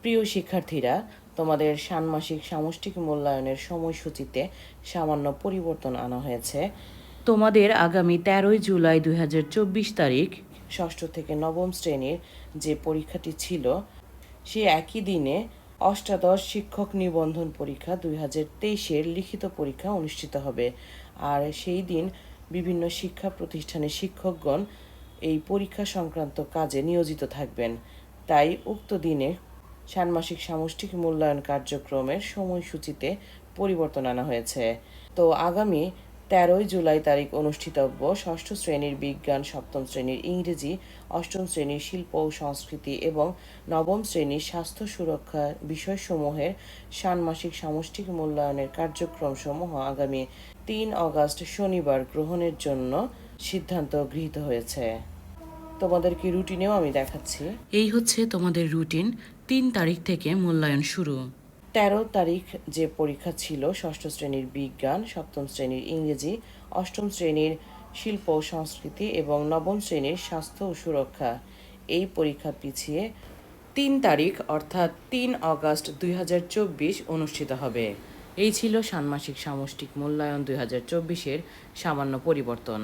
প্রিয় শিক্ষার্থীরা, তোমাদের ষান্মাসিক সামষ্টিক মূল্যায়নের সময়সূচিতে সামান্য পরিবর্তন আনা হয়েছে। তোমাদের আগামী 13ই জুলাই 2024 তারিখ ষষ্ঠ থেকে নবম শ্রেণীর যে পরীক্ষাটি ছিল, সে একই দিনে অষ্টাদশ শিক্ষক নিবন্ধন পরীক্ষা 2023-এর লিখিত পরীক্ষা অনুষ্ঠিত হবে। আর সেই দিন বিভিন্ন শিক্ষা প্রতিষ্ঠানের শিক্ষকগণ এই পরীক্ষা সংক্রান্ত কাজে নিয়োজিত থাকবেন। তাই উক্ত দিনে ষান্মাসিক সামষ্টিক মূল্যায়ন কার্যক্রমের সময়সূচিতে পরিবর্তন আনা হয়েছে। তো আগামী 13ই জুলাই তারিখ অনুষ্ঠিতব্য ষষ্ঠ শ্রেণীর বিজ্ঞান, সপ্তম শ্রেণীর ইংরেজি, অষ্টম শ্রেণীর শিল্প ও সংস্কৃতি এবং নবম শ্রেণীর স্বাস্থ্য সুরক্ষা বিষয়সমূহের ষান্মাসিক সামষ্টিক মূল্যায়নের কার্যক্রমসমূহ আগামী 3 অগস্ট শনিবার গ্রহণের জন্য সিদ্ধান্ত গৃহীত হয়েছে। তোমাদেরকে রুটিনেও আমি দেখাচ্ছি। এই হচ্ছে তোমাদের রুটিন। 3 তারিখ থেকে মূল্যায়ন শুরু। 13 তারিখ যে পরীক্ষা ছিল ষষ্ঠ শ্রেণীর বিজ্ঞান, সপ্তম শ্রেণীর ইংরেজি, অষ্টম শ্রেণীর শিল্প ও সংস্কৃতি এবং নবম শ্রেণীর স্বাস্থ্য ও সুরক্ষা, এই পরীক্ষা পিছিয়ে 3 তারিখ অর্থাৎ 3 অগস্ট 2024 অনুষ্ঠিত হবে। এই ছিল ষান্মাসিক সামষ্টিক মূল্যায়ন 2024-এর সামান্য পরিবর্তন।